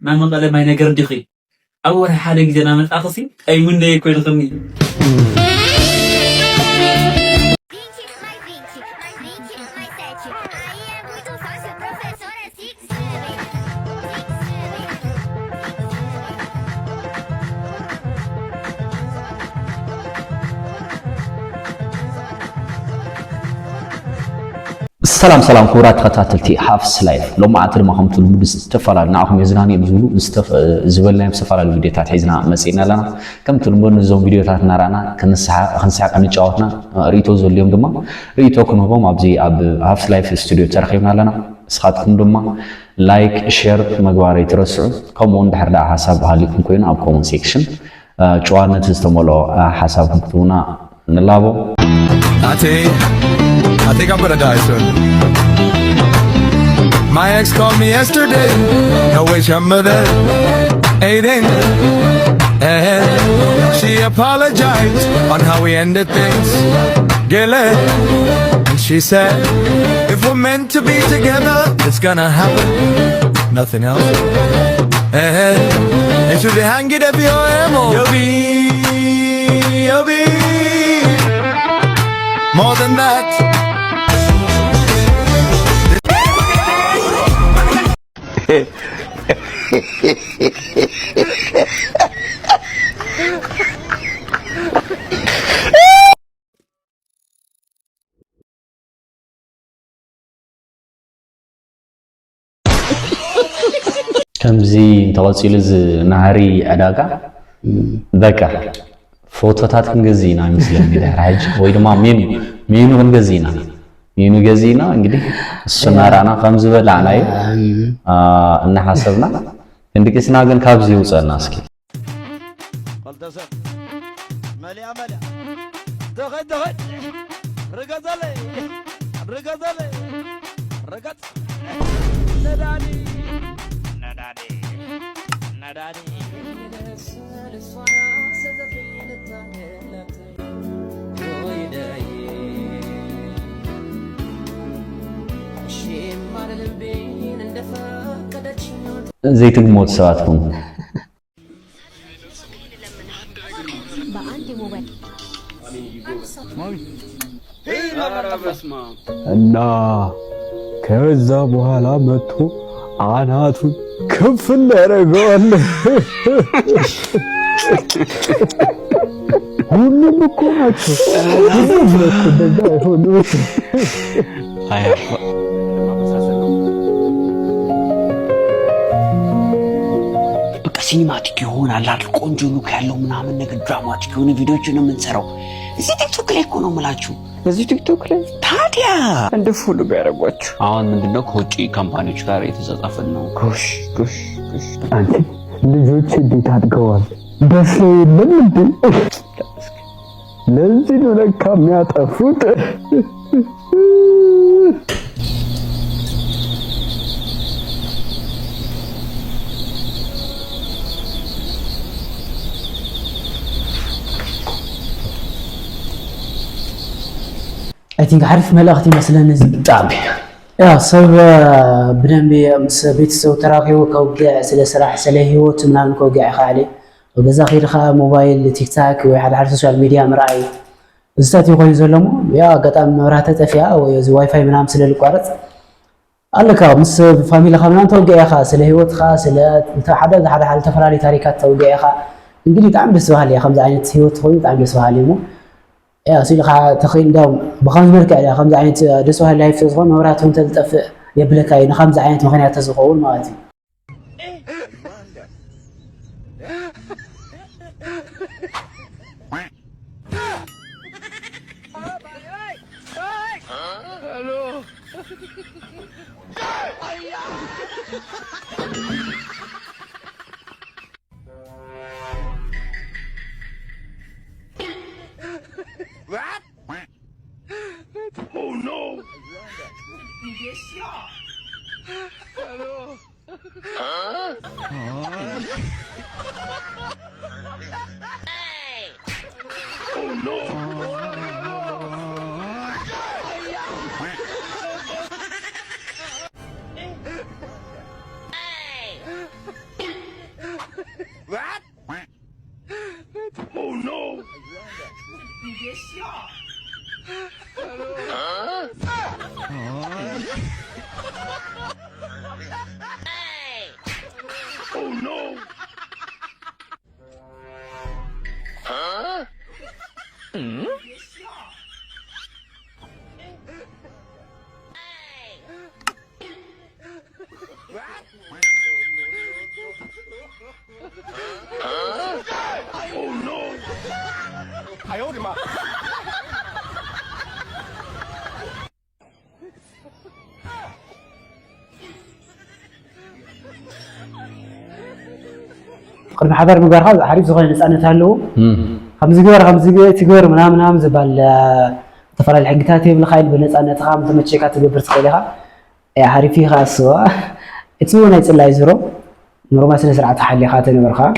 ما مقالة ما ينقر دخي أول حالة جينا من أخصي أي من ده يكون خمي سلام كورات خطاتلتي حافظ لايف لو ما عتر ما هم تلو استفلا نعهم يزناني بزولو زبلنا بسفلا الفيديوهات حيزنا مسينا لنا كم تلمون زوم فيديوهات نرانا خنسا كنجاوتنا ريتو زول اليوم دما ريتو كنوبو مابزي اب حافظ لايف استوديو ترخيبنا لنا اسخاتكم دما لايك شير مغواري ترسو كومون دحر دا حساب حالكم كوين اب كومون سيكشن جوانت استمولو حسابكم كتونا نلابو I think I'm gonna die soon. My ex called me yesterday. No way, I'm there. 8 and she apologized on how we ended things. And she said, if we're meant to be together, it's gonna happen. Nothing else. And should they hang it up your ammo? You'll be more than that. كمزي توصيل ز نهاري أداكا ذكا فوتوتات كنجزينا مثل ده راج ويدما مينو كنجزينا مينو جزينا انجدي السنارانا خمس بلعناي ان حسبنا عندك سناغن كابزي وصلنا اسكي قلتسن مليا دغت رغزالي رغت نداني زيت الموت ساعتكم እና ከዛ በኋላ መጥቶ አናቱን ከፍ እናደርገዋለን። ሁሉም እኮ ናቸው። ሁሉም እኮ እንደዛ አይሆንም። በቃ ሲኒማቲክ ይሆናል አይደል? ቆንጆ ሉክ ያለው ምናምን ነገር ድራማቲክ የሆነ ቪዲዮዎችን ነው የምንሰራው። እዚህ ቲክቶክ ላይ እኮ ነው የምላችሁ። በዚህ ቲክቶክ ላይ ታዲያ እንደ ፉሉ ቢያደርጓችሁ አሁን ምንድነው ከውጪ ካምፓኒዎች ጋር የተጻጻፈን ነው። ጎሽ አንተ ልጆች እንዴት አድገዋል? በሰው የለም እንዴ? ለዚህ ነው ለካ የሚያጠፉት። I think عارف ملأختي مثلا طابي يا صب بنمي مس بيت سو تراكيو كوجع سلا سراح سلا هيوت منام كوجع خالي وبዛ خير خا موبايل تيك توك ወይ ሓደ ሓደ ሶሻል ሚዲያ ምርኣይ እዛት ይቆይ ዘለሞ ያ አጋጣሚ መብራህተ ጠፊያ ወይ እዚ ዋይፋይ ምናም ስለ ልቋረጽ አለካ ምስ ፋሚሊ ከምናን ተወገያ ኻ ስለ ህይወት ኻ ስለ ሓደ ሓደ ተፈላሊ ታሪካት ተወገያ ኻ እንግዲህ ጣም ደስ ባሃል ያ ከምዛ አይነት ህይወት ሆይ ጣም ደስ ባሃል ይሞ ያ ሲልኻ ተኺን ዳው በኻም መልክዕ ያ ከምዛ አይነት ደስ ባሃል ላይፍ ተዝኾን መብራህቱን ተልጠፍ የብለካይ ንኸምዛ አይነት ምኽንያት ተዝኸውን ማለት እዩ قد محضر مقارحة حريف زغال نسألنا هلو خمس جبر منام زبال تفرع الحقتاتي بالخيل بنسألنا تخام ثم تشيكات جبر تخيلها يا حريفي خاصة اتسوون يتسلى يزرو نرو ما سنسرع تحلي خاتني مرخا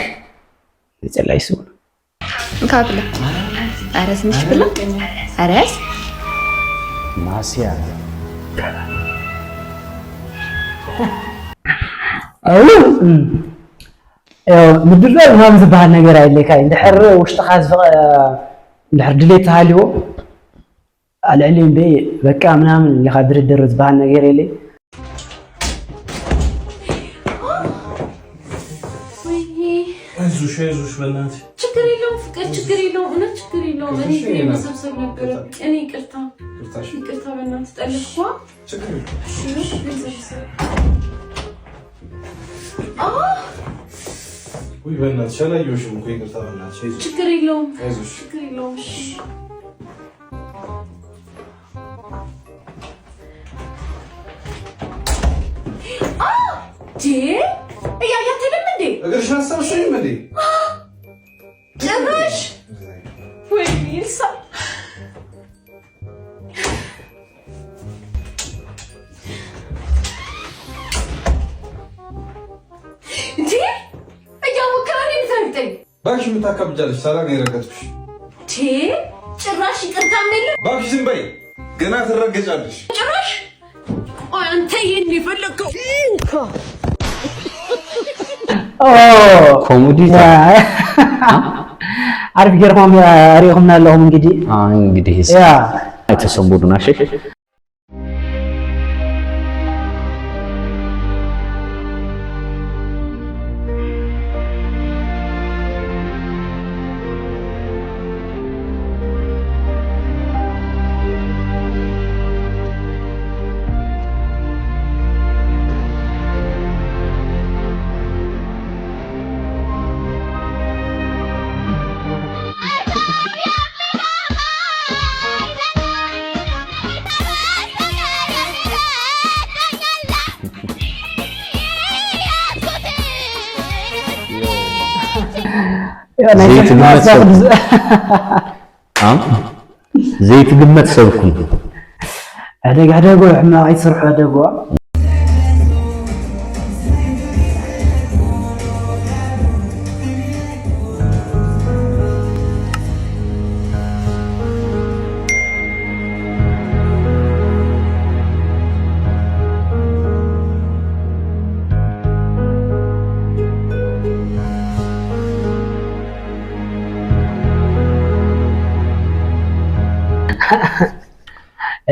يتسلى يسون مكابلة أرس مش بلا أرس ماسيا مدرب ما زبال نجار اللي كاين دحر واشتخاز دحر دليت هاليو العلم بي بكا منام اللي خادر الدرز بهال نجار اللي ايزوش بناتي شكري لهم فكر شكري لهم انا شكري لهم اني في مسبسب نبره اني قرطا بنات تالف خوا شكري شنو مسبسب وي بنات شلا يوشم كوي قرطا بنات شكري لهم ايزوش شكري لهم جي يا تلمدي اقدرش نصور شيء مدي جرش وين يلسا جي يا وكاني مثلتي باكش متاكب جالش سلام يرقتكش جي ጭራሽ ይቅርታ የሚል باكش ዝም በይ ገና ትረገጫለሽ ጭራሽ አንተ ይሄን ይፈልከው ኮሜዲ عارف جرهم يا ريهم لهم እንግዲህ እንግዲህ የተሰሙዱና ሸሽ زيت قمت سبكم هذا قاعد اقول ما يصرح هذا هو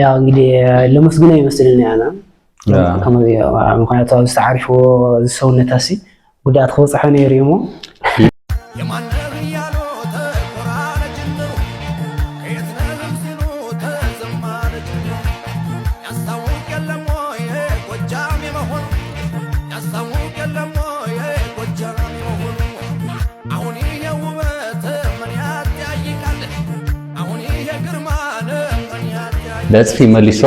ያው እንግዲህ ለመስግና ይመስልኛል انا كما مخاطر استعرفوا السونتاسي ጉዳት ከወጽሐ ነው የሪሞ በጽፊ መልሶ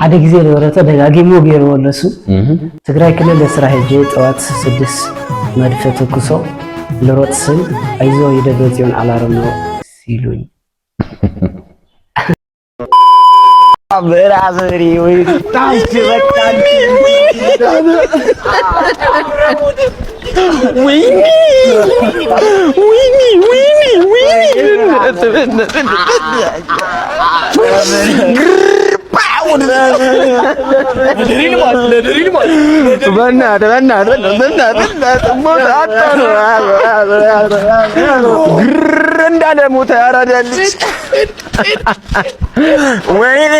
ሓደ ግዜ ለወረተ ደጋጊሞ ገይሮ ወለሱ ትግራይ ክልል ለስራ ሄጄ ጠዋት 6 መድፍ ተኩሶ ለሮጥ ስል አይዞ የደብረ ጽዮን አላርም ነው ሲሉኝ ብራዘሪ ወይ ታንቺ በጣም ወይኔ እንዳለ ሞተ ያራዳልሽ ወይኔ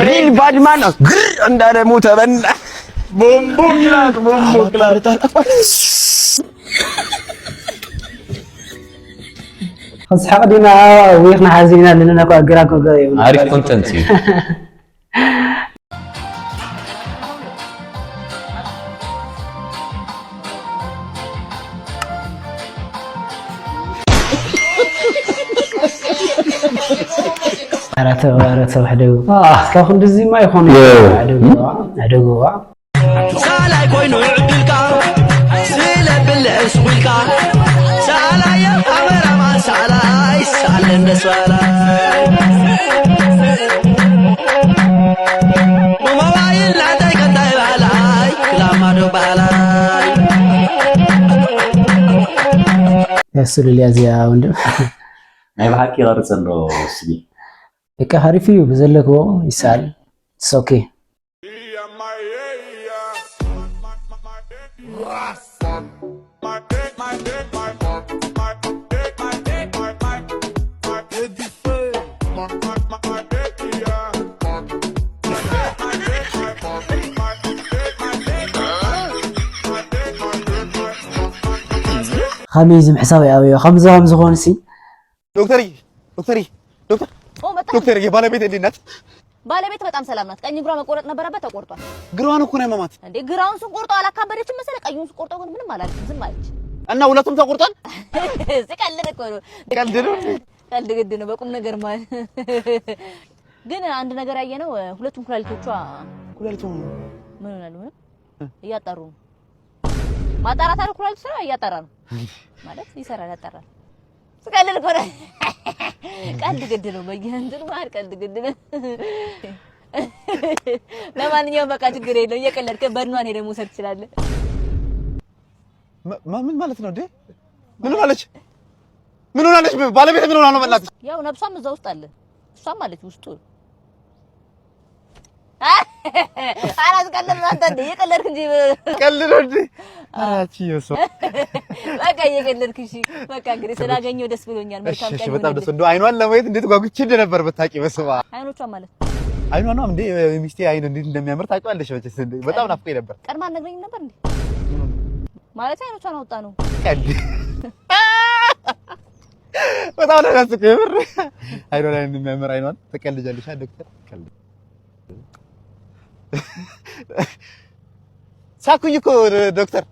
ሪል ባድማን እንዳለ ሞተ በና ቦምቦ ክላት أصحاب دينا ويخنا حزينا لأننا كأجراكم قوي. عارف كونتنت. عرفت حدو. كأخذ دزي ما يخون. عدو. سالا كوينو يعدلك سيلا بالعس ويلكا سالا يا أمرا ما سالا سالا النسوالا وما باين لعدي كنتاي بالاي كلا ما دو بالاي يا سولي لي أزيا وندم ما يبحكي غير تسنو سبي إك هاريفيو بزلكو يسال it's okay خميزم حسابي أبي خمسة خونسي دكتوري ባለቤት እንዴት ናት? ባለቤት በጣም ሰላም ናት። ቀኝ እግሯ መቆረጥ ነበረበት ተቆርጧል። ግራውን እኮ ነው የማማት እንዴ ግራውን ስቆርጠው አላካበደችም መሰለህ። ቀኙን ስቆርጠው ግን ምንም አላለችም ዝም አለች። እና ሁለቱም ተቆርጧል። ሲቀልድ እኮ ነው። ቀልድ ነው። ቀልድ ግድ ነው በቁም ነገር ማለት ግን አንድ ነገር ያየነው ሁለቱም ኩላሊቶቿ ምን ሆናሉ እያጣሩ ነው። ማጣራት አለ ኩላሊት ስራ እያጣራ ነው ማለት ይሰራል ያጣራል። ስቀልድ እኮ ነው። ቀልድ ግድ ነው በየእንትን ማለት ቀልድ ግድ ነው። ለማንኛውም በቃ ችግር የለው እየቀለድክ በድኗን ሄደህ መውሰድ ትችላለህ። ምን ማለት ነው እንዴ? ምን ሆናለች? ባለቤት ምን ሆና ነው በእናትሽ? ያው ነፍሷም እዛ ውስጥ አለ እሷም አለች ውስጡ። አራስ ቀልድ ነው አንተ እንዴ? እየቀለድክ እንጂ ቀልድ ነው እንዴ? አራቺ የሶ በቃ እየቀለድክ እሺ። በቃ እንግዲህ ስላገኘው ደስ ብሎኛል። መልካም ቀን። እሺ በጣም ደስ እንደው አይኗን ለማየት እንዴት ጓጉቼ እንደነበር ብታውቂ። በስማ አይኖቿ ማለት አይኗ ነው እንዴ? ሚስቴ አይን እንዴት እንደሚያምር ታውቂዋለሽ መቼስ። በጣም ናፍቆኝ ነበር። ቀድማ ነግረኝ ነበር እንዴ? ማለት አይኖቿን አውጣ ነው ቀልድ በጣም ነው ያስቀኝ። አይኗ ላይ እንደሚያምር አይኗን ተቀልጃለሽ ዶክተር። ቀልድ ሳኩኝ እኮ ዶክተር።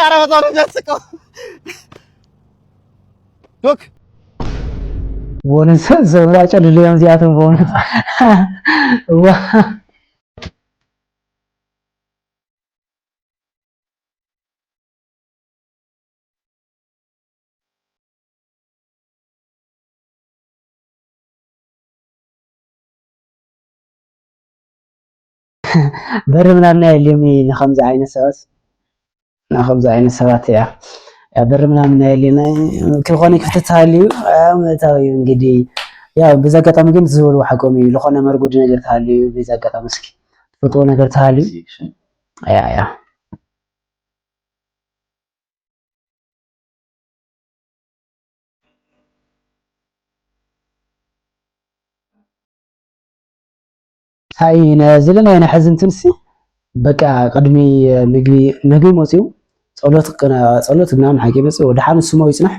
ኧረ በጣም ነው የሚያስቀው ዶክ። ቦነስ ዘውራጨ ለሊያም ዚያቱን ቦነስ ዋ በር ምናምን ያለም ለخمسة عين ሰባት ያ በር ምናምን ያለና ከሆነ ክፍተታሊ አመታዊ እንግዲህ ያው በዛ አጋጣሚ ግን ዝወሉ ሐቆም ለሆነ መርጉድ ነገር ታሊ በዛ አጋጣሚ እስኪ ፎቶ ነገር ታሊ ያ هاي نازلنا أنا حزنتنسي بقى قدمي مجي موسيو صلوت بنام حكي بس ودحان السماوي يصنح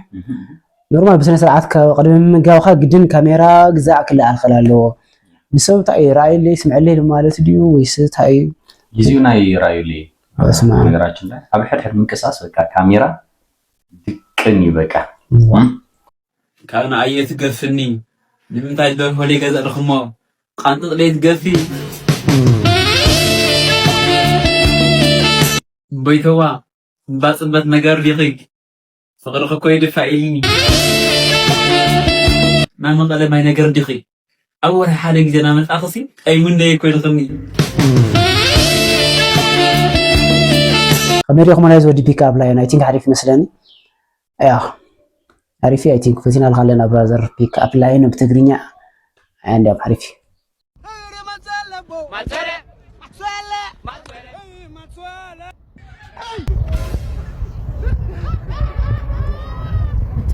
نورمال بس ساعات قدمي من جاوخا قدن كاميرا جزاء كل الخلالو بسبب تاي راي اللي سمع لي مالت ديو ويس تاي يزيونا راي لي اسمع نغراچن لا اب حد منقساس بقى كاميرا دقني بقى كان عيت قفني لمنتاج دور هولي جزء رخمه قانت ليت قفي بيتوا باصبت نجار دقيق فقرق كويد فايلني ما مقاله ما نجار دقيق اول حاله جنا متاخسي اي من دي كويد خمي خميري خمانا يزودي بيك اب لاين اي ثينك عارف مثلا عارفي اي ثينك فتينا الخلينا براذر بيك اب لاين بتجرينيا عندي عارفي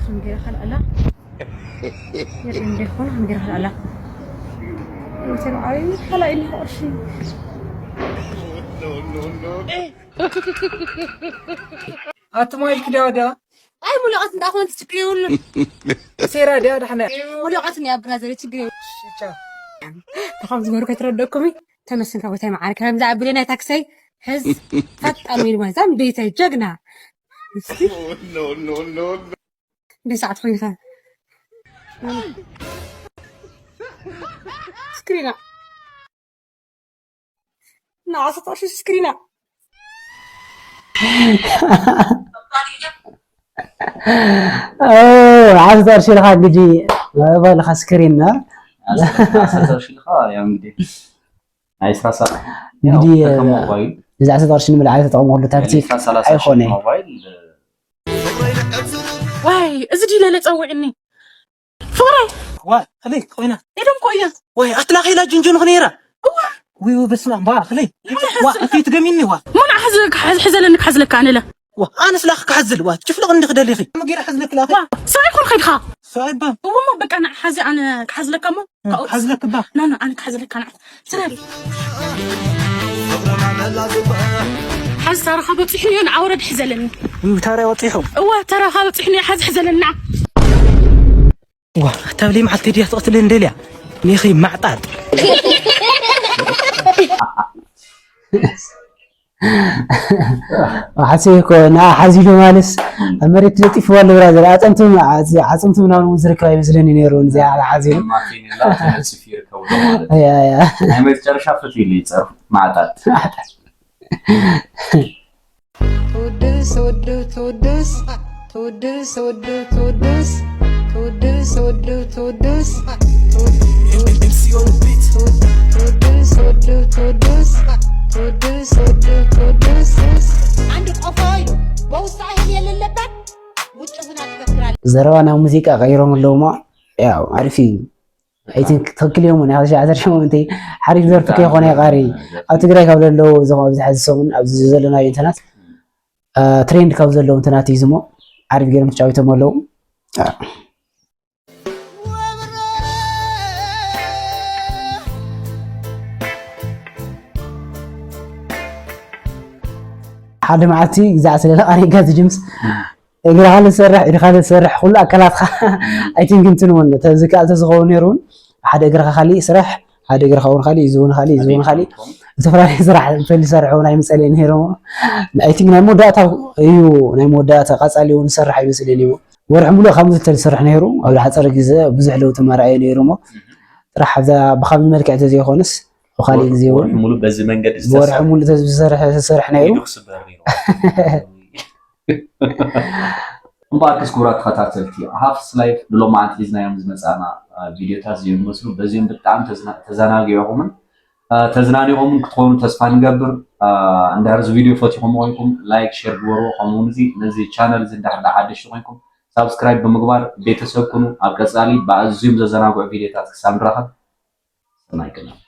خنجر خلقلا يرين دخون خنجر خلقلا مثلا عايز خلق اللي هقرشي أتمايل كده وده أي ملاقات ندخل تسكريون سيرة ده دحنا ملاقات يا برازر تسكريون تخاف زمرك يتردكمي تمسن كوتاي معاك كلام زعب بلينا تاكسي حز فتقل وين مازام بيتي جقنا نو بساعة خيخة سكرينا ناقصة أرشي سكرينا عايز أرشي لها بيجي ما بالك سكرينا عايز أرشي لها يا مدي عايز راسا بدي إذا عايز أرشي من عايز تقوم هذا تكتيك أيقوني واي أزدي لا تصوعني فوري واي خليك وينه إيدهم كويس واي أطلعي لا جنجون غنيرة وي بسمع بقى خليك وأنت تقميني وا مو أنا حزلك حزلك أنا لا أنا سلاخك حزل وا شوف لغن دخل لي خي ما غير حزلك لا سايكون خيخا سايبا وما بك أنا أنا حزلك أما حزلك با لا أنا حزلك أنا سناري حز ترى خبط فيني أنا عورد حزلني ترى وطيحهم ترى خبط فيني حزلنا تبلي مع التديه تقتل اندليا نيخي معطات حسيكو نا حزيلو مالس مريت لطيف ولا برادر عصمتم ناو مزركا يمسلني نيرون زي على حزيل ما فيني لا تسفير كولا يا ما يتجرش فتي لي صرف معطات تودس تودس تودس تودس تودس تودس زروانا موسيقى غيرهم اللوما يا عارفي اي ثينك تكل يوم انا هذا عذر شو انت حريف درتك يا خوني قاري او تግራይ ካብ ዘለው زغو بزحز سومن ابز زلنا انترنت ترند ካብ ዘለው انترنت يزمو عارف ገይሮም ተጫውተም ኣለው ሓደ ማዓቲ ግዛዕ ስለለ ኣነ ጋዝ ጅምስ እግርሃለ ሰራሕ ኢድኻለ ሰራሕ ኩሉ ኣካላትካ ኣይ ቲንክ እንትን ወን ተዝካል ተዝኸውን ነይሩን ሓደ እግርኻ ካሊእ ስራሕ ሓደ እግርኻ እውን ካሊእ ዝውን ካሊእ ዝተፈላለዩ ስራሕ ተሊሰርሑ ናይ መፀለይ ነይሮሞ ኣይ ቲንክ ናይ መወዳእታ እዩ ናይ መወዳእታ ቀፃሊ እውን ዝሰርሕ ኣይመስለኒ እዩ ወርሒ ሙሉእ ከምዚ ተሊሰርሕ ነይሩ ኣብ ሓፀረ ግዜ ብዙሕ ለውጢ መርኣየ ነይሩሞ ጥራሕ ብከምዚ መልክዕ ተዘይኮንስ وخالي زيون مولو بز منجد ورح مولو تسرح نيرو مبارك سكورات خاطرتي هافس لايف لو ما انت ليزنا يوم زمصانا فيديو تازيون مسلو بزيون بتام تزناغيهم تزنانيهم كتكون تسفا نغبر اندارز فيديو فوتيهم وينكم لايك شير ورو خمونزي نزي channel زندحر حدش وينكم سبسكرايب بمغبار بيتسوب كونو ابقصالي بعزيم زناغو فيديو تاس سامراخ سنايكنا